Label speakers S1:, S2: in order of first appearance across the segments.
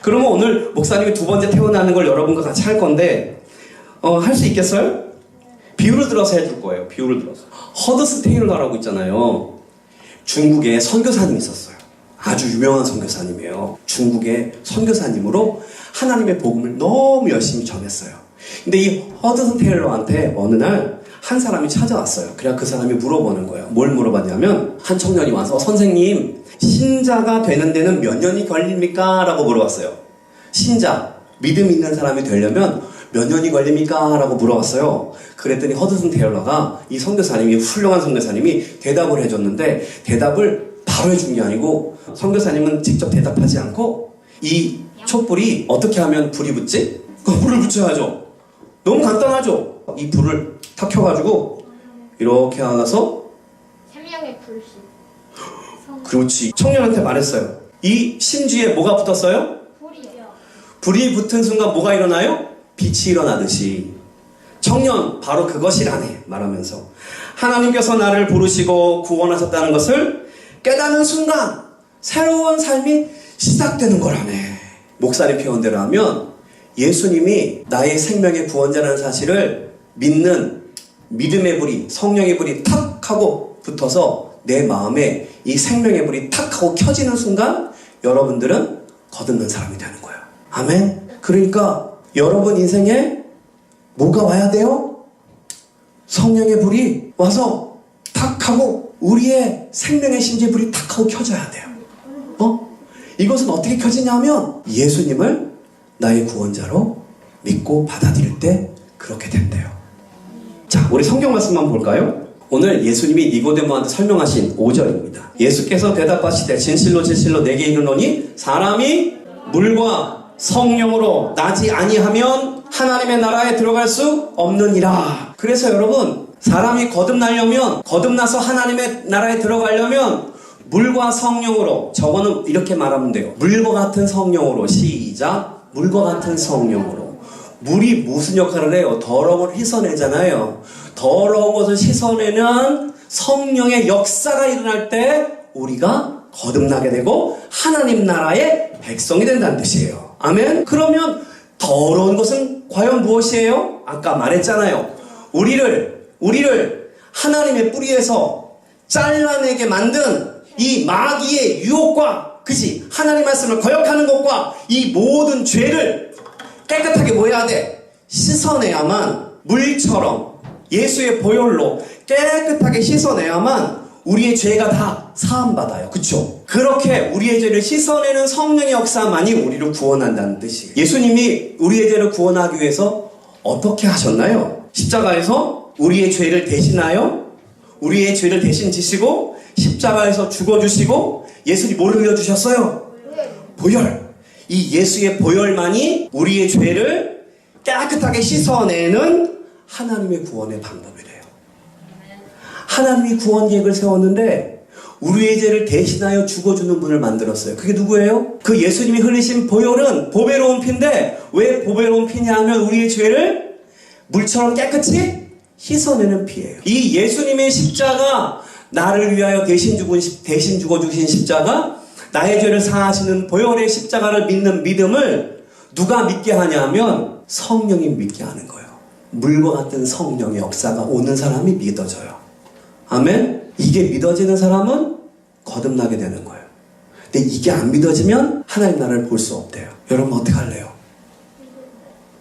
S1: 그러면 오늘 목사님이 두 번째 태어나는 걸 여러분과 같이 할 건데 할 수 있겠어요? 비유를 들어서 해줄 거예요. 비유를 들어서. 허드슨 테일러라고 있잖아요. 중국에 선교사님이 있었어요. 아주 유명한 선교사님이에요. 중국의 선교사님으로 하나님의 복음을 너무 열심히 전했어요. 근데 이 허드슨 테일러한테 어느 날 한 사람이 찾아왔어요. 그래야 그 사람이 물어보는 거예요. 뭘 물어봤냐면 한 청년이 와서 선생님 신자가 되는 데는 몇 년이 걸립니까? 라고 물어봤어요. 신자, 믿음 있는 사람이 되려면 몇 년이 걸립니까? 라고 물어봤어요. 그랬더니 허드슨 테일러가 이 선교사님이 훌륭한 선교사님이 대답을 해줬는데 대답을 바로 해준 게 아니고 선교사님은 직접 대답하지 않고 이 촛불이 어떻게 하면 불이 붙지? 불을 붙여야죠. 너무 간단하죠. 이 불을 탁 켜가지고 이렇게 하나서
S2: 생명의 불씨.
S1: 그렇지. 청년한테 말했어요. 이 심지에 뭐가 붙었어요?
S2: 불이요.
S1: 불이 붙은 순간 뭐가 일어나요? 빛이 일어나듯이 청년 바로 그것이라네 말하면서 하나님께서 나를 부르시고 구원하셨다는 것을 깨닫는 순간 새로운 삶이 시작되는 거라네. 목사님 표현대로 하면 예수님이 나의 생명의 구원자라는 사실을 믿는 믿음의 불이 성령의 불이 탁 하고 붙어서 내 마음에 이 생명의 불이 탁 하고 켜지는 순간 여러분들은 거듭난 사람이 되는 거예요. 아멘. 그러니까 여러분 인생에 뭐가 와야 돼요? 성령의 불이 와서 탁 하고 우리의 생명의 심지의 불이 탁 하고 켜져야 돼요. 이것은 어떻게 켜지냐면 예수님을 나의 구원자로 믿고 받아들일 때 그렇게 된대요. 자, 우리 성경 말씀만 볼까요? 오늘 예수님이 니고데모한테 설명하신 5절입니다. 예수께서 대답하시되 진실로 진실로 내게 이르노니 사람이 물과 성령으로 나지 아니하면 하나님의 나라에 들어갈 수 없느니라. 그래서 여러분 사람이 거듭나서 하나님의 나라에 들어가려면 물과 성령으로, 저거는 이렇게 말하면 돼요. 물과 같은 성령으로. 시작. 물과 같은 성령으로. 물이 무슨 역할을 해요? 더러운 걸 씻어내잖아요. 더러운 것을 씻어내는 성령의 역사가 일어날 때 우리가 거듭나게 되고 하나님 나라의 백성이 된다는 뜻이에요. 아멘? 그러면 더러운 것은 과연 무엇이에요? 아까 말했잖아요. 우리를 하나님의 뿌리에서 잘라내게 만든 이 마귀의 유혹과 그치? 하나님 말씀을 거역하는 것과 이 모든 죄를 깨끗하게 뭐 해야 돼? 씻어내야만 물처럼 예수의 보혈로 깨끗하게 씻어내야만 우리의 죄가 다 사함받아요. 그쵸? 그렇게 우리의 죄를 씻어내는 성령의 역사만이 우리를 구원한다는 뜻이에요. 예수님이 우리의 죄를 구원하기 위해서 어떻게 하셨나요? 십자가에서 우리의 죄를 대신하여 우리의 죄를 대신 지시고 십자가에서 죽어주시고 예수님 뭘 흘려주셨어요? 보혈. 이 예수의 보혈만이 우리의 죄를 깨끗하게 씻어내는 하나님의 구원의 방법이래요. 하나님이 구원 계획을 세웠는데 우리의 죄를 대신하여 죽어주는 분을 만들었어요. 그게 누구예요? 그 예수님이 흘리신 보혈은 보배로운 피인데 왜 보배로운 피냐 하면 우리의 죄를 물처럼 깨끗이 씻어내는 피예요. 이 예수님의 십자가, 나를 위하여 대신 죽어주신 십자가, 나의 죄를 사하시는 보혈의 십자가를 믿는 믿음을 누가 믿게 하냐면 성령이 믿게 하는 거예요. 물과 같은 성령의 역사가 오는 사람이 믿어져요. 아멘? 이게 믿어지는 사람은 거듭나게 되는 거예요. 근데 이게 안 믿어지면 하나님 나라를 볼 수 없대요. 여러분 어떻게 할래요?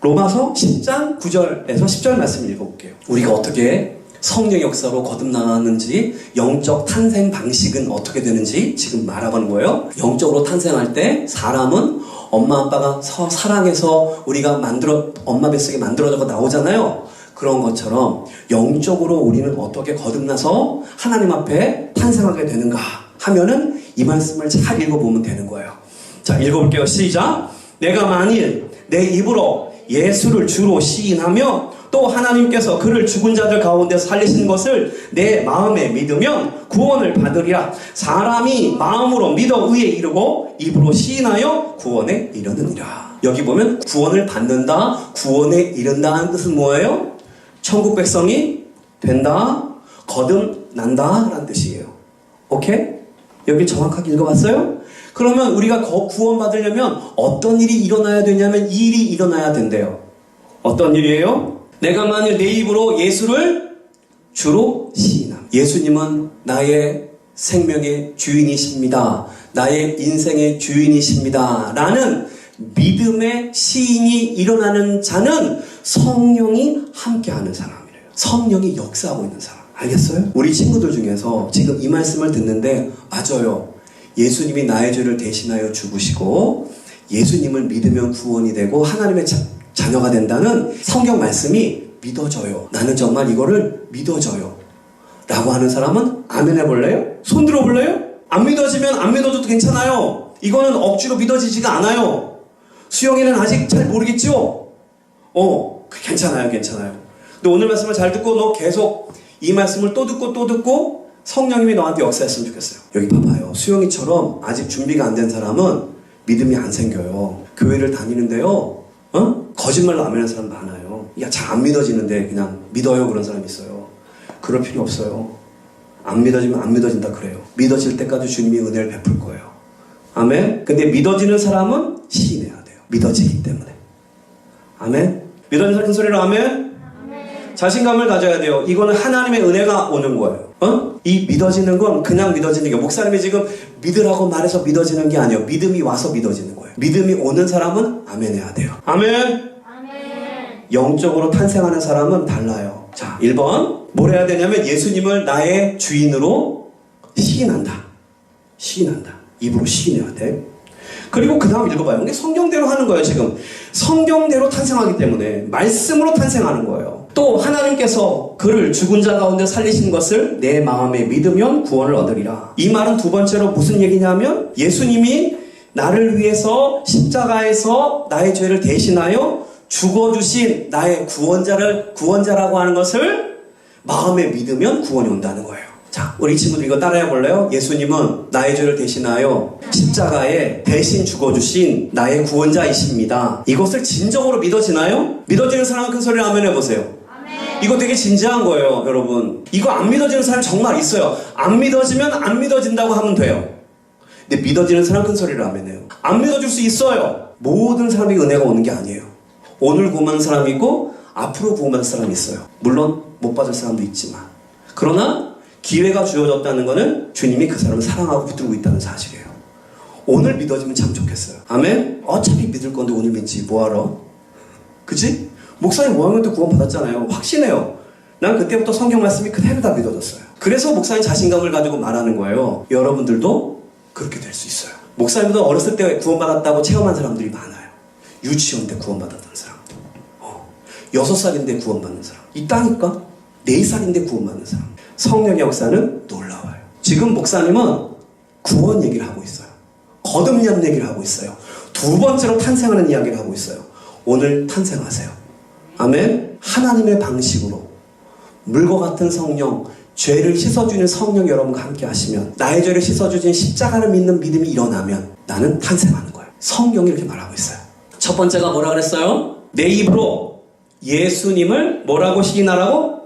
S1: 로마서 10장 9절에서 10절 말씀 읽어볼게요. 우리가 어떻게 성령의 역사로 거듭나는지, 영적 탄생 방식은 어떻게 되는지 지금 말하는 거예요. 영적으로 탄생할 때 사람은 엄마 아빠가 사랑해서 우리가 엄마 뱃속에 만들어져서 나오잖아요. 그런 것처럼 영적으로 우리는 어떻게 거듭나서 하나님 앞에 탄생하게 되는가 하면은 이 말씀을 잘 읽어보면 되는 거예요. 자, 읽어볼게요. 시작. 내가 만일 내 입으로 예수를 주로 시인하며 또 하나님께서 그를 죽은 자들 가운데 살리신 것을 내 마음에 믿으면 구원을 받으리라. 사람이 마음으로 믿어 의에 이르고 입으로 시인하여 구원에 이르느니라. 여기 보면 구원을 받는다, 구원에 이른다 하는 뜻은 뭐예요? 천국 백성이 된다, 거듭난다 라는 뜻이에요. 오케이? 여기 정확하게 읽어봤어요? 그러면 우리가 구원받으려면 어떤 일이 일어나야 되냐면 이 일이 일어나야 된대요. 어떤 일이에요? 내가 만일 내 입으로 예수를 주로 시인함. 예수님은 나의 생명의 주인이십니다. 나의 인생의 주인이십니다. 라는 믿음의 시인이 일어나는 자는 성령이 함께하는 사람이래요. 성령이 역사하고 있는 사람. 알겠어요? 우리 친구들 중에서 지금 이 말씀을 듣는데 맞아요. 예수님이 나의 죄를 대신하여 죽으시고 예수님을 믿으면 구원이 되고 하나님의 자녀가 된다는 성경 말씀이 믿어져요. 나는 정말 이거를 믿어져요. 라고 하는 사람은 아멘 해볼래요? 손 들어볼래요? 안 믿어지면 안 믿어줘도 괜찮아요. 이거는 억지로 믿어지지가 않아요. 수영이는 아직 잘 모르겠죠? 괜찮아요. 근데 오늘 말씀을 잘 듣고 너 계속 이 말씀을 또 듣고 성령님이 너한테 역사했으면 좋겠어요. 여기 봐봐요. 수영이처럼 아직 준비가 안 된 사람은 믿음이 안 생겨요. 교회를 다니는데요. 거짓말로 아멘하는 사람 많아요. 야, 잘 안 믿어지는데 그냥 믿어요 그런 사람이 있어요. 그럴 필요 없어요. 안 믿어지면 안 믿어진다 그래요. 믿어질 때까지 주님이 은혜를 베풀 거예요. 아멘. 근데 믿어지는 사람은 시인해야 돼요. 믿어지기 때문에. 아멘. 믿어지는 사람 큰 소리로 아멘. 아멘. 자신감을 가져야 돼요. 이거는 하나님의 은혜가 오는 거예요. 이 믿어지는 건 그냥 믿어지는 게 목사님이 지금 믿으라고 말해서 믿어지는 게 아니에요. 믿음이 와서 믿어지는 거예요. 믿음이 오는 사람은 아멘 해야 돼요. 아멘. 아멘. 영적으로 탄생하는 사람은 달라요. 자, 1번. 뭘 해야 되냐면 예수님을 나의 주인으로 시인한다. 입으로 시인해야 돼. 그리고 그 다음 읽어봐요. 이게 성경대로 하는 거예요, 지금. 성경대로 탄생하기 때문에 말씀으로 탄생하는 거예요. 또 하나님께서 그를 죽은 자 가운데 살리신 것을 내 마음에 믿으면 구원을 얻으리라. 이 말은 두 번째로 무슨 얘기냐면 예수님이 나를 위해서 십자가에서 나의 죄를 대신하여 죽어주신 나의 구원자라고 하는 것을 마음에 믿으면 구원이 온다는 거예요. 자, 우리 친구들 이거 따라해 볼래요? 예수님은 나의 죄를 대신하여 십자가에 대신 죽어주신 나의 구원자이십니다. 이것을 진정으로 믿어지나요? 믿어지는 사람은 큰 소리를 아멘 해보세요. 아멘. 이거 되게 진지한 거예요, 여러분. 이거 안 믿어지는 사람 정말 있어요. 안 믿어지면 안 믿어진다고 하면 돼요. 근데 믿어지는 사람 큰 소리를 아멘 해요. 안 믿어줄 수 있어요. 모든 사람에게 은혜가 오는 게 아니에요. 오늘 구원받는 사람이 있고 앞으로 구원받을 사람이 있어요. 물론 못 받을 사람도 있지만. 그러나 기회가 주어졌다는 것은 주님이 그 사람을 사랑하고 붙들고 있다는 사실이에요. 오늘 믿어지면 참 좋겠어요. 아멘? 어차피 믿을 건데 오늘 믿지 뭐하러? 그치? 목사님 5학년 때 구원 받았잖아요. 확신해요. 난 그때부터 성경 말씀이 그대로 다 믿어졌어요. 그래서 목사님 자신감을 가지고 말하는 거예요. 여러분들도 그렇게 될 수 있어요. 목사님도 어렸을 때 구원받았다고 체험한 사람들이 많아요. 유치원 때 구원받았던 사람들. 6살인데 구원받는 사람. 있다니까? 4살인데 구원받는 사람. 성령의 역사는 놀라워요. 지금 목사님은 구원 얘기를 하고 있어요. 거듭난 얘기를 하고 있어요. 두 번째로 탄생하는 이야기를 하고 있어요. 오늘 탄생하세요. 아멘. 하나님의 방식으로 물과 같은 성령, 죄를 씻어주는 성령 여러분과 함께 하시면 나의 죄를 씻어주신 십자가를 믿는 믿음이 일어나면 나는 탄생하는 거예요. 성경이 이렇게 말하고 있어요. 첫 번째가 뭐라 그랬어요? 내 입으로 예수님을 뭐라고 시인하라고?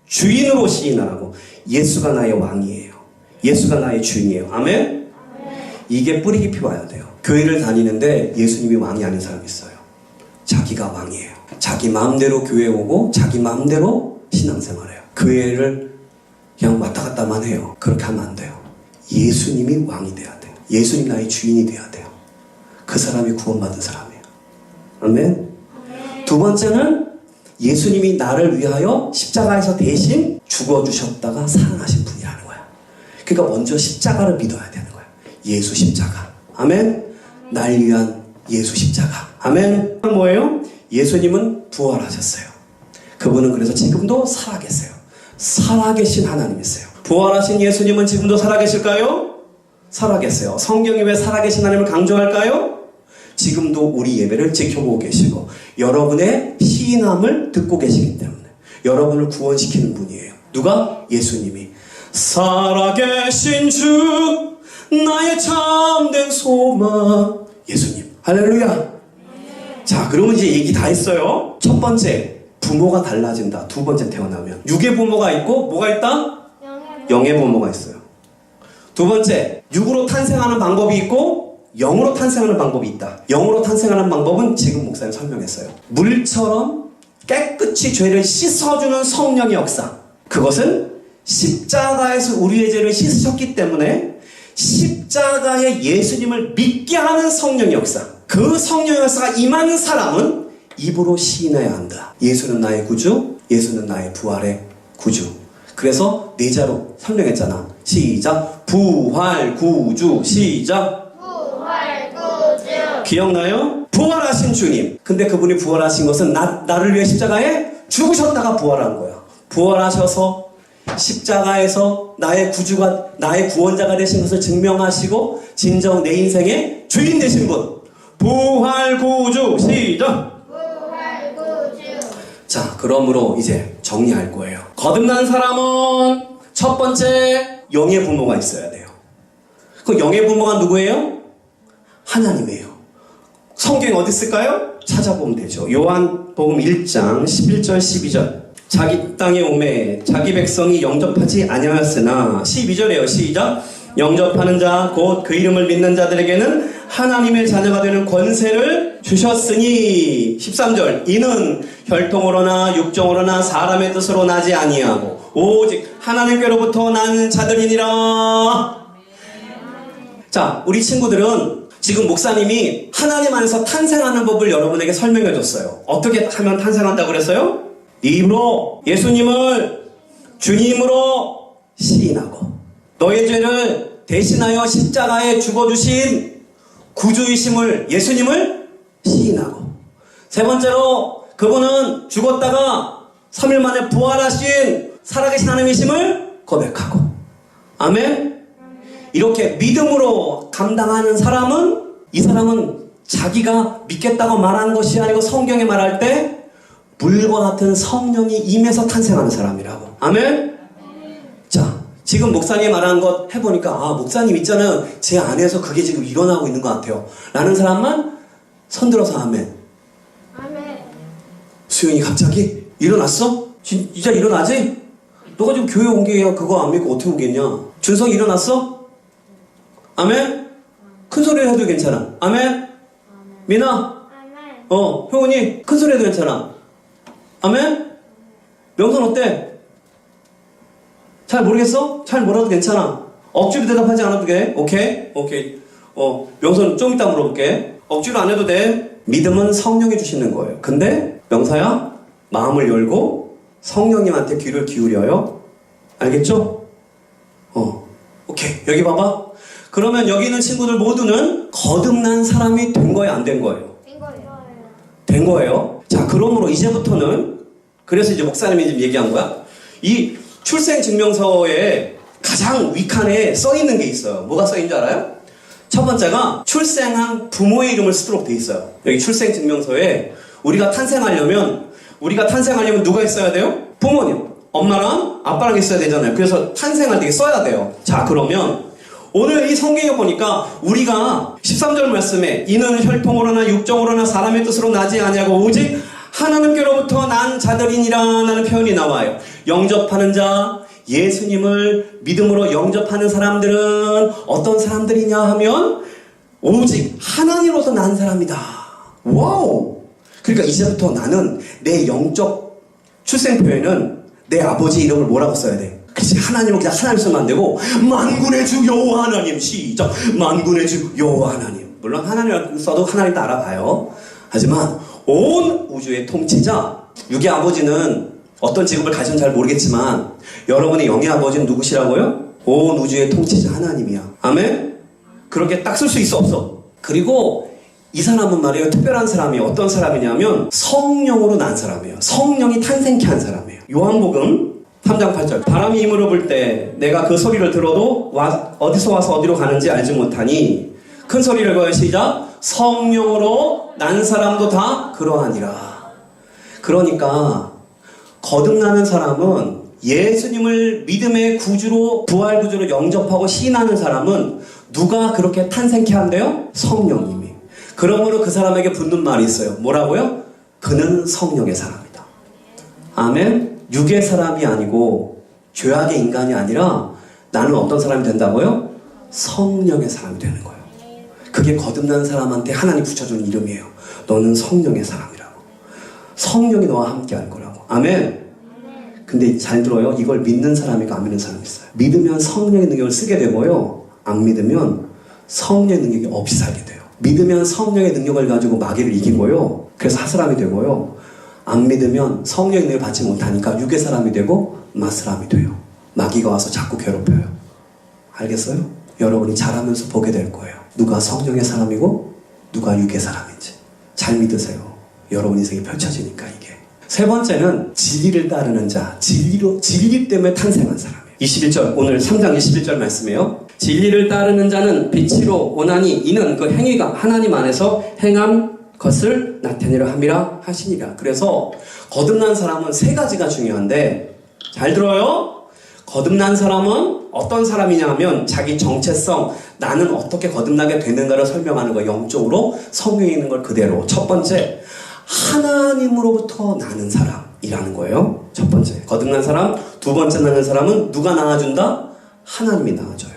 S1: 주인으로 시인하라고. 예수가 나의 왕이에요. 예수가 나의 주인이에요. 아멘? 이게 뿌리 깊이 와야 돼요. 교회를 다니는데 예수님이 왕이 아닌 사람이 있어요. 자기가 왕이에요. 자기 마음대로 교회 오고 자기 마음대로 신앙생활해요. 교회를 그냥 왔다 갔다만 해요. 그렇게 하면 안 돼요. 예수님이 왕이 돼야 돼요. 예수님 나의 주인이 돼야 돼요. 그 사람이 구원받은 사람이에요. 아멘? 두 번째는 예수님이 나를 위하여 십자가에서 대신 죽어주셨다가 살아나신 분이라는 거야. 그러니까 먼저 십자가를 믿어야 되는 거야. 예수 십자가. 아멘? 날 위한 예수 십자가. 아멘? 뭐예요? 예수님은 부활하셨어요. 그분은 그래서 지금도 살아계세요. 살아계신 하나님이세요. 부활하신 예수님은 지금도 살아계실까요? 살아계세요. 성경이 왜 살아계신 하나님을 강조할까요? 지금도 우리 예배를 지켜보고 계시고 여러분의 시인함을 듣고 계시기 때문에 여러분을 구원시키는 분이에요. 누가? 예수님이. 살아계신 주 나의 참된 소망. 예수님. 할렐루야. 자, 그러면 이제 얘기 다 했어요. 첫 번째, 부모가 달라진다. 두 번째 태어나면 육의 부모가 있고 뭐가 있다? 영의 부모가 있어요. 두 번째, 육으로 탄생하는 방법이 있고 영으로 탄생하는 방법이 있다. 영으로 탄생하는 방법은 지금 목사님 설명했어요. 물처럼 깨끗이 죄를 씻어주는 성령의 역사. 그것은 십자가에서 우리의 죄를 씻으셨기 때문에 십자가의 예수님을 믿게 하는 성령의 역사. 그 성령의 역사가 임하는 사람은 입으로 시인해야 한다. 예수는 나의 구주, 예수는 나의 부활의 구주. 그래서 네 자로 설명했잖아. 시작. 부활 구주. 시작.
S2: 부활 구주.
S1: 기억나요? 부활하신 주님. 근데 그분이 부활하신 것은 나를 위해 십자가에 죽으셨다가 부활한 거야. 부활하셔서 십자가에서 나의 구주가, 나의 구원자가 되신 것을 증명하시고 진정 내 인생의 주인 되신 분. 부활 구주. 시작.
S2: 부활 구주.
S1: 자, 그러므로 이제 정리할 거예요. 거듭난 사람은 첫 번째 영의 부모가 있어야 돼요. 그 영의 부모가 누구예요? 하나님이에요. 성경에 어디 있을까요? 찾아보면 되죠. 요한복음 1장 11절 12절. 자기 땅에 오매 자기 백성이 영접하지 아니하였으나 12절에요. 시작. 영접하는 자 곧 그 이름을 믿는 자들에게는 하나님의 자녀가 되는 권세를 주셨으니 13절. 이는 혈통으로나 육정으로나 사람의 뜻으로 나지 아니하고 오직 하나님께로부터 난 자들이니라. 자, 우리 친구들은 지금 목사님이 하나님 안에서 탄생하는 법을 여러분에게 설명해 줬어요. 어떻게 하면 탄생한다고 그랬어요? 입으로 예수님을 주님으로 시인하고 너의 죄를 대신하여 십자가에 죽어주신 구주이심을 예수님을 시인하고 세 번째로 그분은 죽었다가 3일 만에 부활하신 살아계신 하나님이심을 고백하고 아멘. 이렇게 믿음으로 감당하는 사람은 이 사람은 자기가 믿겠다고 말하는 것이 아니고 성경에 말할 때 물과 같은 성령이 임해서 탄생하는 사람이라고. 아멘? 자, 지금 목사님이 말한 것 해보니까 목사님 있잖아요. 제 안에서 그게 지금 일어나고 있는 것 같아요. 라는 사람만 손들어서 아멘.
S2: 아멘.
S1: 수영이 갑자기 일어났어? 진짜 일어나지? 너가 지금 교회 온 게 그거 안 믿고 어떻게 오겠냐? 준성이 일어났어? 아멘? 큰 소리를 해도 괜찮아. 아멘? 민아?
S2: 아멘.
S1: 효은이 큰 소리 해도 괜찮아. 아멘? 명선 어때? 잘 모르겠어? 잘 몰라도 괜찮아. 억지로 대답하지 않아도 돼. 오케이? 명선 좀 이따 물어볼게. 억지로 안 해도 돼. 믿음은 성령이 주시는 거예요. 근데 명사야 마음을 열고 성령님한테 귀를 기울여요. 알겠죠? 오케이. 여기 봐봐. 그러면 여기 있는 친구들 모두는 거듭난 사람이 된 거예요? 안 된 거예요?
S2: 된 거예요.
S1: 된 거예요. 자, 그러므로 이제부터는 그래서 이제 목사님이 지금 얘기한 거야. 이 출생증명서에 가장 윗칸에 써 있는 게 있어요. 뭐가 써 있는 줄 알아요? 첫 번째가 출생한 부모의 이름을 쓰도록 돼 있어요. 여기 출생증명서에 우리가 탄생하려면 누가 있어야 돼요? 부모님, 엄마랑 아빠랑 있어야 되잖아요. 그래서 탄생할 때 써야 돼요. 자, 그러면 오늘 이 성경에 보니까 우리가 13절 말씀에 이는 혈통으로나 육정으로나 사람의 뜻으로 나지 아니하고 오직 하나님께로부터 난 자들이니라 라는 표현이 나와요. 영접하는 자, 예수님을 믿음으로 영접하는 사람들은 어떤 사람들이냐 하면 오직 하나님으로부터 난 사람이다. 와우! 그러니까 이제부터 나는 내 영적 출생표에는 내 아버지 이름을 뭐라고 써야 돼? 그렇지, 하나님은 그냥 하나님 쓰면 안 되고 만군의 주 여호와 하나님. 시작. 만군의 주 여호와 하나님. 물론 하나님을 써도 하나님도 알아봐요. 하지만 온 우주의 통치자, 육의 아버지는 어떤 직업을 가지면 잘 모르겠지만 여러분의 영의 아버지는 누구시라고요? 온 우주의 통치자 하나님이야. 아멘? 그렇게 딱 쓸 수 있어 없어? 그리고 이 사람은 말이에요, 특별한 사람이 어떤 사람이냐면 성령으로 난 사람이에요. 성령이 탄생케 한 사람이에요. 요한복음 3장 8절. 바람이 힘으로 불 때 내가 그 소리를 들어도 어디서 와서 어디로 가는지 알지 못하니 큰 소리를 거여. 시작. 성령으로 난 사람도 다 그러하니라. 그러니까 거듭나는 사람은 예수님을 믿음의 구주로 부활 구주로 영접하고 시인하는 사람은 누가 그렇게 탄생케 한대요? 성령님이. 그러므로 그 사람에게 붙는 말이 있어요. 뭐라고요? 그는 성령의 사람이다. 아멘. 육의 사람이 아니고 죄악의 인간이 아니라 나는 어떤 사람이 된다고요? 성령의 사람이 되는 거예요. 그게 거듭난 사람한테 하나님 붙여주는 이름이에요. 너는 성령의 사람이라고. 성령이 너와 함께 할 거라고. 아멘. 근데 잘 들어요. 이걸 믿는 사람이고 안 믿는 사람이 있어요. 믿으면 성령의 능력을 쓰게 되고요. 안 믿으면 성령의 능력이 없이 살게 돼요. 믿으면 성령의 능력을 가지고 마귀를 이기고요. 그래서 하사람이 되고요. 안 믿으면 성령의 능력을 받지 못하니까 육의 사람이 되고 맛사람이 돼요. 마귀가 와서 자꾸 괴롭혀요. 알겠어요? 여러분이 자라면서 보게 될 거예요. 누가 성령의 사람이고 누가 육의 사람인지. 잘 믿으세요. 여러분 인생이 펼쳐지니까 이게. 세 번째는 진리를 따르는 자. 진리 때문에 탄생한 사람이에요. 21절, 오늘 3장 21절 말씀이에요. 진리를 따르는 자는 빛으로 오나니 이는 그 행위가 하나님 안에서 행한 것을 나타내려 함이라 하시니라. 그래서 거듭난 사람은 세 가지가 중요한데 잘 들어요. 거듭난 사람은 어떤 사람이냐 하면 자기 정체성, 나는 어떻게 거듭나게 되는가를 설명하는 거예요. 영적으로 성경에 있는 걸 그대로. 첫 번째, 하나님으로부터 나는 사람이라는 거예요. 첫 번째, 거듭난 사람. 두 번째, 나는 사람은 누가 낳아준다? 하나님이 낳아줘요.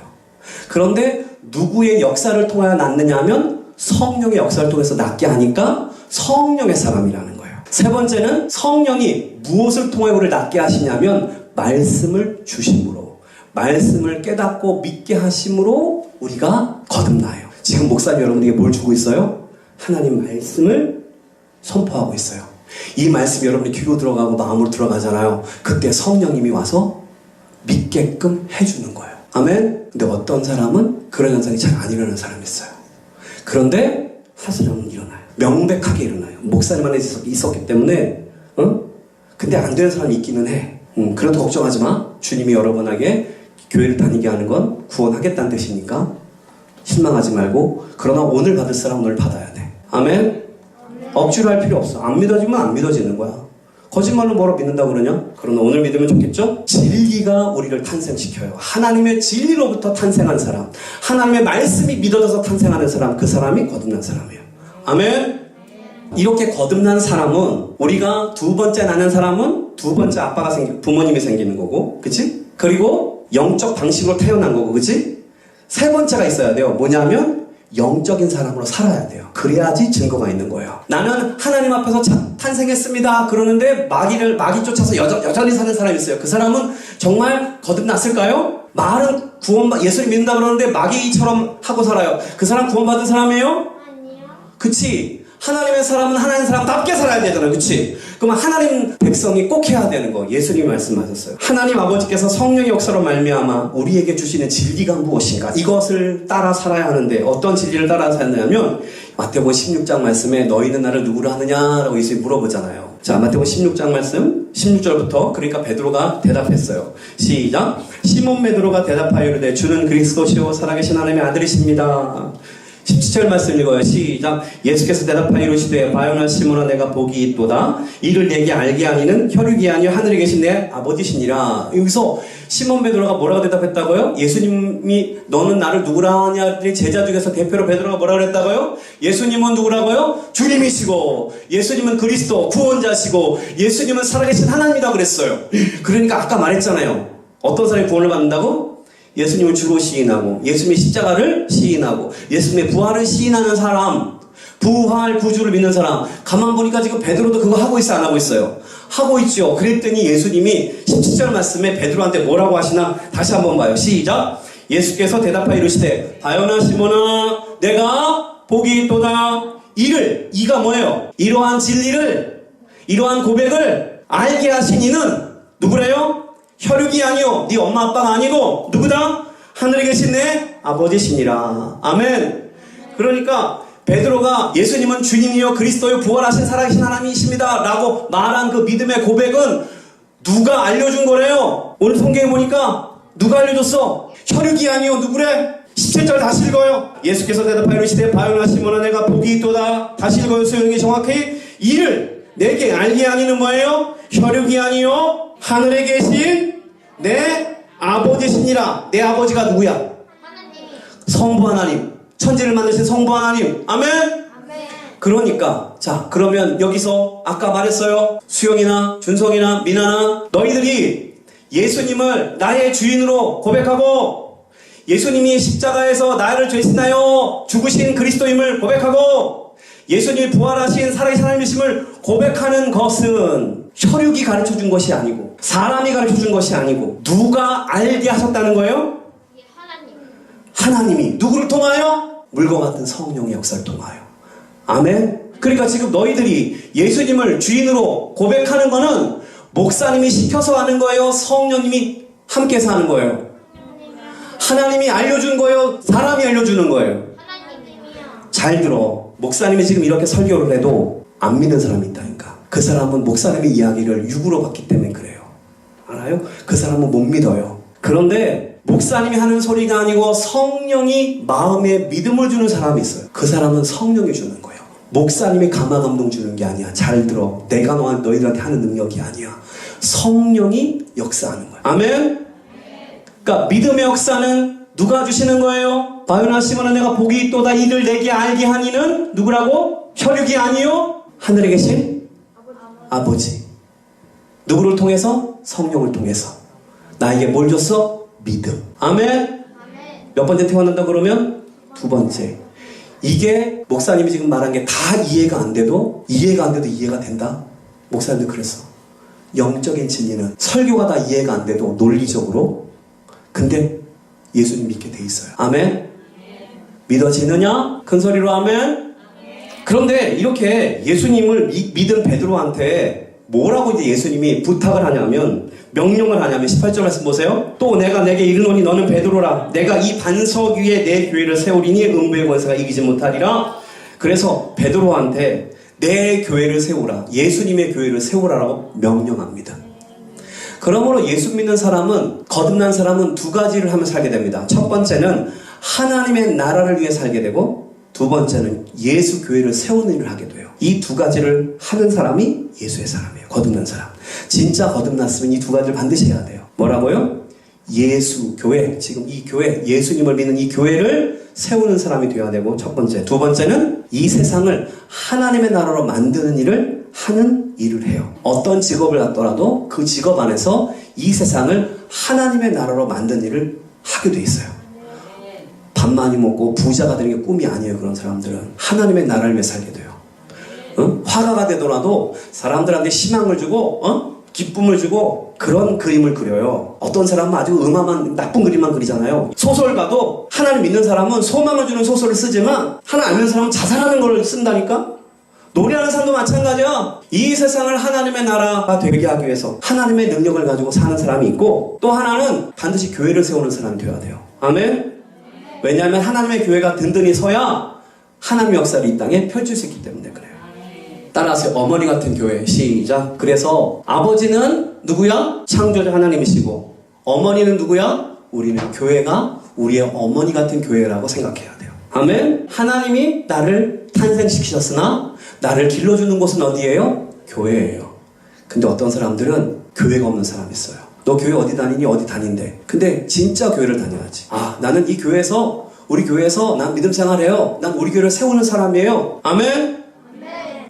S1: 그런데 누구의 역사를 통하여 낳느냐 하면 성령의 역사를 통해서 낳게 하니까 성령의 사람이라는 거예요. 세 번째는 성령이 무엇을 통해 우리를 낳게 하시냐면 말씀을 주심으로, 말씀을 깨닫고 믿게 하심으로 우리가 거듭나요. 지금 목사님 여러분에게 뭘 주고 있어요? 하나님 말씀을 선포하고 있어요. 이 말씀이 여러분의 귀로 들어가고 마음으로 들어가잖아요. 그때 성령님이 와서 믿게끔 해주는 거예요. 아멘? 근데 어떤 사람은 그런 현상이 잘 안 일어나는 사람이 있어요. 그런데 사실은 일어나요. 명백하게 일어나요. 목사님 안에 있었기 때문에, 근데 안 되는 사람이 있기는 해. 그래도 걱정하지 마. 주님이 여러분에게 교회를 다니게 하는 건 구원하겠다는 뜻이니까 실망하지 말고, 그러나 오늘 받을 사람은 오늘 받아야 돼. 아멘? 억지로 할 필요 없어. 안 믿어지면 안 믿어지는 거야. 거짓말로 뭐라 믿는다고 그러냐? 그러나 오늘 믿으면 좋겠죠? 진리가 우리를 탄생시켜요. 하나님의 진리로부터 탄생한 사람, 하나님의 말씀이 믿어져서 탄생하는 사람, 그 사람이 거듭난 사람이에요. 아멘? 이렇게 거듭난 사람은, 우리가 두 번째 나는 사람은 두 번째 아빠가 부모님이 생기는 거고, 그치? 그리고 영적 방식으로 태어난 거고, 그치? 세 번째가 있어야 돼요. 뭐냐면 영적인 사람으로 살아야 돼요. 그래야지 증거가 있는 거예요. 나는 하나님 앞에서 탄생했습니다. 그러는데 마귀 쫓아서 여전히 사는 사람이 있어요. 그 사람은 정말 거듭났을까요? 말은 예수를 믿는다 그러는데 마귀처럼 하고 살아요. 그 사람 구원받은 사람이에요?
S2: 아니요.
S1: 그치? 하나님의 사람은 하나님의 사람답게 살아야 되잖아요. 그치? 그러면 하나님 백성이 꼭 해야 되는 거. 예수님이 말씀하셨어요. 하나님 아버지께서 성령의 역사로 말미암아 우리에게 주시는 진리가 무엇인가? 이것을 따라 살아야 하는데 어떤 진리를 따라 살냐면 마태복음 16장 말씀에 너희는 나를 누구로 하느냐라고 예수님이 물어보잖아요. 자, 마태복음 16장 말씀 16절부터. 그러니까 베드로가 대답했어요. 시작. 시몬 베드로가 대답하여 이르되 주는 그리스도시요 살아계신 하나님의 아들이십니다. 17절 말씀 읽어요. 시작. 예수께서 대답하여 이르시되 바요나 시몬아 내가 복이 있도다. 이를 내게 알게 하니는 혈육이 아니요 하늘에 계신 내 아버지시니라. 여기서 시몬 베드로가 뭐라고 대답했다고요? 예수님이 너는 나를 누구라 하냐? 제자 중에서 대표로 베드로가 뭐라고 그랬다고요? 예수님은 누구라고요? 주님이시고, 예수님은 그리스도 구원자시고, 예수님은 살아계신 하나님이라고 그랬어요. 그러니까 아까 말했잖아요. 어떤 사람이 구원을 받는다고? 예수님을 주로 시인하고, 예수님의 십자가를 시인하고, 예수님의 부활을 시인하는 사람, 부활 구주를 믿는 사람. 가만 보니까 지금 베드로도 그거 하고 있어, 안 하고 있어요? 하고 있죠. 그랬더니 예수님이 17절 말씀에 베드로한테 뭐라고 하시나? 다시 한번 봐요. 시작. 예수께서 대답하여 이르시되 바요나 시몬아 내가 복이 있도다. 이가 뭐예요? 이러한 진리를, 이러한 고백을 알게 하신 이는 누구래요? 혈육이 아니요 네 엄마 아빠가 아니고 누구다? 하늘에 계신 내 아버지시니라. 아멘. 그러니까 베드로가 예수님은 주님이요 그리스도요 부활하신 살아계신 하나님이십니다 라고 말한 그 믿음의 고백은 누가 알려준 거래요? 오늘 성경에 보니까 누가 알려줬어? 혈육이 아니요 누구래? 17절 다시 읽어요. 예수께서 대답하여 이르시되 바요나 시몬아 내가 복이 있도다. 다시 읽어요. 소용이 정확히. 이를 내게 알게 하니는 뭐예요? 혈육이 아니요 하늘에 계신 내 아버지시니라. 내 아버지가 누구야?
S2: 하나님이.
S1: 성부 하나님, 천지를 만드신 성부 하나님. 아멘?
S2: 아멘.
S1: 그러니까 자 그러면 여기서 아까 말했어요. 수영이나 준성이나 미나나 너희들이 예수님을 나의 주인으로 고백하고 예수님이 십자가에서 나를 죄신하여 죽으신 그리스도임을 고백하고 예수님이 부활하신 살아계신 하나님이심을 고백하는 것은 혈육이 가르쳐준 것이 아니고 사람이 가르쳐준 것이 아니고 누가 알게 하셨다는 거예요?
S2: 하나님.
S1: 하나님이 누구를 통하여? 물과 같은 성령의 역사를 통하여. 아멘. 그러니까 지금 너희들이 예수님을 주인으로 고백하는 거는 목사님이 시켜서 하는 거예요? 성령님이 함께해서 하는 거예요? 하나님이 알려준 거예요? 사람이 알려주는 거예요?
S2: 하나님이요.
S1: 잘 들어. 목사님이 지금 이렇게 설교를 해도 안 믿는 사람이 있다니까. 그 사람은 목사님의 이야기를 육으로 봤기 때문에 그래요. 알아요? 그 사람은 못 믿어요. 그런데 목사님이 하는 소리가 아니고 성령이 마음에 믿음을 주는 사람이 있어요. 그 사람은 성령이 주는 거예요. 목사님이 감화 감동 주는 게 아니야. 잘 들어. 내가 너희들한테 하는 능력이 아니야. 성령이 역사하는 거야. 아멘? 그러니까 믿음의 역사는 누가 주시는 거예요? 바요나 시몬아 내가 복이 있도다 이를 내게 알게 하니는 누구라고? 혈육이 아니요? 하늘에 계신 아버지. 누구를 통해서? 성령을 통해서. 나에게 뭘 줬어? 믿음. 아멘?
S2: 아멘.
S1: 몇 번째 태어난다 그러면? 두 번째. 이게 목사님이 지금 말한 게 다 이해가 안 돼도 이해가 된다? 목사님도 그랬어. 영적인 진리는 설교가 다 이해가 안 돼도 논리적으로 근데 예수님 믿게 돼 있어요. 아멘? 믿어지느냐? 큰 소리로 아멘? 그런데 이렇게 예수님을 믿은 베드로한테 뭐라고 이제 예수님이 부탁을 하냐면 명령을 하냐면 18절 말씀 보세요. 또 내가 내게 이르노니 너는 베드로라. 내가 이 반석 위에 내 교회를 세우리니 음부의 권세가 이기지 못하리라. 그래서 베드로한테 내 교회를 세우라. 예수님의 교회를 세우라라고 명령합니다. 그러므로 예수 믿는 사람은 거듭난 사람은 두 가지를 하며 살게 됩니다. 첫 번째는 하나님의 나라를 위해 살게 되고 두 번째는 예수 교회를 세우는 일을 하게 돼요. 이 두 가지를 하는 사람이 예수의 사람이에요. 거듭난 사람. 진짜 거듭났으면 이 두 가지를 반드시 해야 돼요. 뭐라고요? 예수 교회. 지금 이 교회, 예수님을 믿는 이 교회를 세우는 사람이 되어야 되고 첫 번째. 두 번째는 이 세상을 하나님의 나라로 만드는 일을 하는 일을 해요. 어떤 직업을 갖더라도 그 직업 안에서 이 세상을 하나님의 나라로 만드는 일을 하게 돼 있어요. 밥 많이 먹고 부자가 되는 게 꿈이 아니에요. 그런 사람들은 하나님의 나라를 위해 살게 돼요. 화가가 되더라도 사람들한테 희망을 주고 기쁨을 주고 그런 그림을 그려요. 어떤 사람은 아주 음험한 나쁜 그림만 그리잖아요. 소설가도 하나님 믿는 사람은 소망을 주는 소설을 쓰지만 하나님 안 믿는 사람은 자살하는 걸 쓴다니까. 노래하는 사람도 마찬가지야. 이 세상을 하나님의 나라가 되게 하기 위해서 하나님의 능력을 가지고 사는 사람이 있고 또 하나는 반드시 교회를 세우는 사람이 되어야 돼요. 아멘? 왜냐하면 하나님의 교회가 든든히 서야 하나님의 역사를 이 땅에 펼칠 수 있기 때문에 그래요. 따라서 어머니 같은 교회. 시작. 그래서 아버지는 누구야? 창조자 하나님이시고 어머니는 누구야? 우리는 교회가 우리의 어머니 같은 교회라고 생각해야 돼요. 아멘? 하나님이 나를 탄생시키셨으나 나를 길러주는 곳은 어디예요? 교회예요. 근데 어떤 사람들은 교회가 없는 사람이 있어요. 너 교회 어디 다니니? 어디 다닌대. 근데 진짜 교회를 다녀야지. 아, 나는 이 교회에서 우리 교회에서 난 믿음 생활해요. 난 우리 교회를 세우는 사람이에요. 아멘?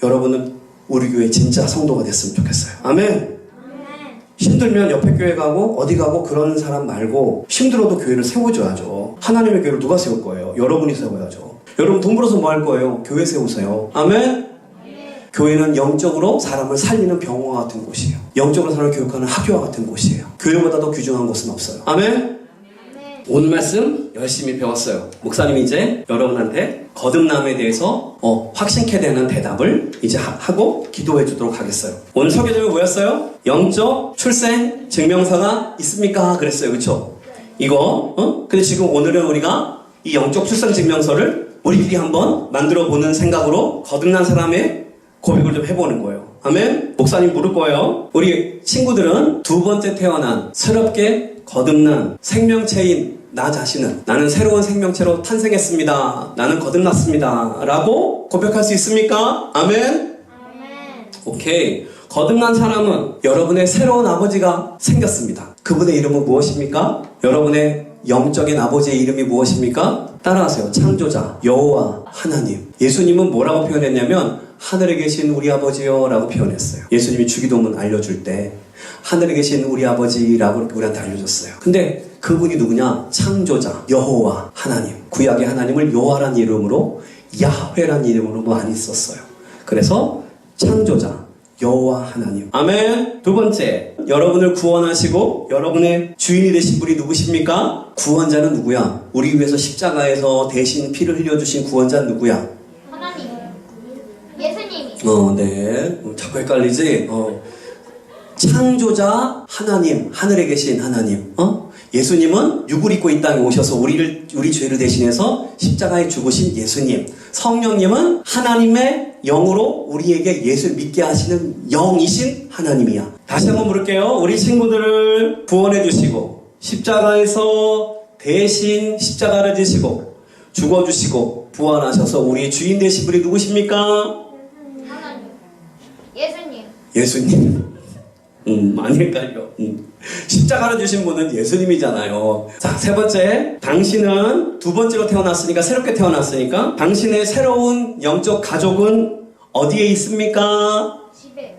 S1: 여러분은 우리 교회 진짜 성도가 됐으면 좋겠어요. 아멘? 힘들면 옆에 교회 가고 어디 가고 그러는 사람 말고 힘들어도 교회를 세워줘야죠. 하나님의 교회를 누가 세울 거예요? 여러분이 세워야죠. 여러분 돈 벌어서 뭐 할 거예요? 교회 세우세요. 아멘? 교회는 영적으로 사람을 살리는 병원과 같은 곳이에요. 영적으로 사람을 교육하는 학교와 같은 곳이에요. 교회보다 더 귀중한 곳은 없어요. 아멘? 오늘 말씀 열심히 배웠어요. 목사님이 이제 여러분한테 거듭남에 대해서 확신케 되는 대답을 이제 하고 기도해 주도록 하겠어요. 오늘 설교 제목이 뭐였어요? 영적 출생 증명서가 있습니까? 그랬어요. 그쵸? 이거 근데 지금 오늘은 우리가 이 영적 출생 증명서를 우리끼리 한번 만들어 보는 생각으로 거듭난 사람의 고백을 좀 해보는 거예요. 아멘? 목사님 물을 거예요. 우리 친구들은 두 번째 태어난 새롭게 거듭난 생명체인 나 자신은 나는 새로운 생명체로 탄생했습니다. 나는 거듭났습니다. 라고 고백할 수 있습니까? 아멘? 오케이. 거듭난 사람은 여러분의 새로운 아버지가 생겼습니다. 그분의 이름은 무엇입니까? 여러분의 영적인 아버지의 이름이 무엇입니까? 따라하세요. 창조자, 여호와, 하나님. 예수님은 뭐라고 표현했냐면 하늘에 계신 우리 아버지요 라고 표현했어요. 예수님이 주기도문 알려줄 때 하늘에 계신 우리 아버지라고 이렇게 우리한테 알려줬어요. 근데 그분이 누구냐? 창조자 여호와 하나님, 구약의 하나님을 여호와란 이름으로 야훼란 이름으로 많이 썼어요. 그래서 창조자 여호와 하나님. 아멘. 두 번째, 여러분을 구원하시고 여러분의 주인이 되신 분이 누구십니까? 구원자는 누구야? 우리 위해서 십자가에서 대신 피를 흘려주신 구원자는 누구야?
S2: 하나님. 예수님이.
S1: 네. 자꾸 헷갈리지? 창조자 하나님, 하늘에 계신 하나님. 예수님은 육을 입고 이 땅에 오셔서 우리 죄를 대신해서 십자가에 죽으신 예수님. 성령님은 하나님의 영으로 우리에게 예수를 믿게 하시는 영이신 하나님이야. 다시 한번 부를게요. 우리 친구들을 구원해 주시고 십자가에서 대신 십자가를 지시고 죽어주시고 부활하셔서 우리의 주인 되신 분이 누구십니까?
S2: 하나님. 예수님.
S1: 예수님. 많이 헷갈려. 십자가를 주신 분은 예수님이잖아요. 자, 세 번째. 당신은 두 번째로 태어났으니까, 새롭게 태어났으니까, 당신의 새로운 영적 가족은 어디에 있습니까?
S2: 집에.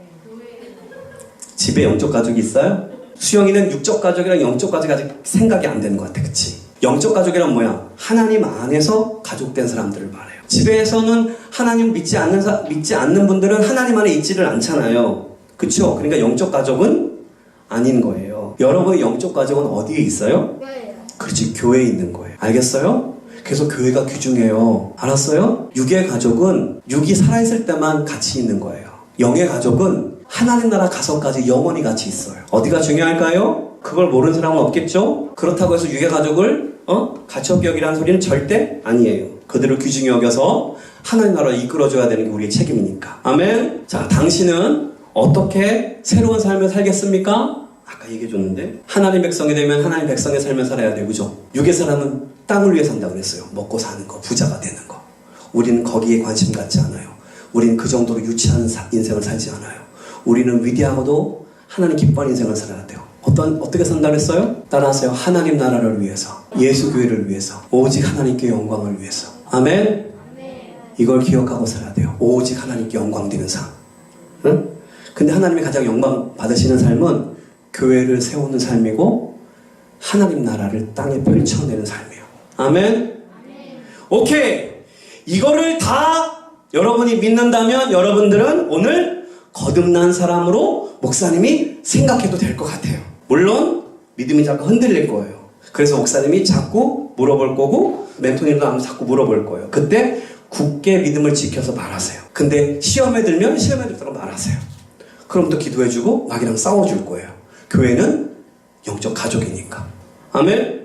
S1: 집에 영적 가족이 있어요? 수영이는 육적 가족이랑 영적 가족이 아직 생각이 안 되는 것 같아. 그치? 영적 가족이란 뭐야? 하나님 안에서 가족된 사람들을 말해요. 집에서는 하나님 믿지 않는 분들은 하나님 안에 있지를 않잖아요. 그쵸? 그러니까 영적 가족은 아닌 거예요. 여러분의 영적 가족은 어디에 있어요?
S2: 교회요.
S1: 그렇지, 교회에 있는 거예요. 알겠어요? 그래서 교회가 귀중해요. 알았어요? 육의 가족은 육이 살아있을 때만 같이 있는 거예요. 영의 가족은 하나님 나라 가서까지 영원히 같이 있어요. 어디가 중요할까요? 그걸 모르는 사람은 없겠죠? 그렇다고 해서 육의 가족을 가축격이라는 소리는 절대 아니에요. 그들을 귀중히 여겨서 하나님 나라를 이끌어줘야 되는 게 우리의 책임이니까. 아멘. 자, 당신은 어떻게 새로운 삶을 살겠습니까? 아까 얘기해줬는데 하나님 백성이 되면 하나님 백성의 삶을 살아야 돼요. 그죠? 육의 사람은 땅을 위해 산다고 그랬어요. 먹고 사는 거, 부자가 되는 거. 우리는 거기에 관심 갖지 않아요. 우리는 그 정도로 유치한 인생을 살지 않아요. 우리는 위대하고도 하나님 기뻐하는 인생을 살아야 돼요. 어떻게 산다 그랬어요? 따라하세요. 하나님 나라를 위해서, 예수 교회를 위해서, 오직 하나님께 영광을 위해서. 아멘? 이걸 기억하고 살아야 돼요. 오직 하나님께 영광 드리는 삶. 응? 근데 하나님이 가장 영광 받으시는 삶은 교회를 세우는 삶이고 하나님 나라를 땅에 펼쳐내는 삶이에요. 아멘? 오케이. 이거를 다 여러분이 믿는다면 여러분들은 오늘 거듭난 사람으로 목사님이 생각해도 될 것 같아요. 물론 믿음이 자꾸 흔들릴 거예요. 그래서 목사님이 자꾸 물어볼 거고 멘토님도 자꾸 물어볼 거예요. 그때 굳게 믿음을 지켜서 말하세요. 근데 시험에 들면 시험에 들도록 말하세요. 그럼 또 기도해주고 마귀랑 싸워줄 거예요. 교회는 영적 가족이니까. 아멘?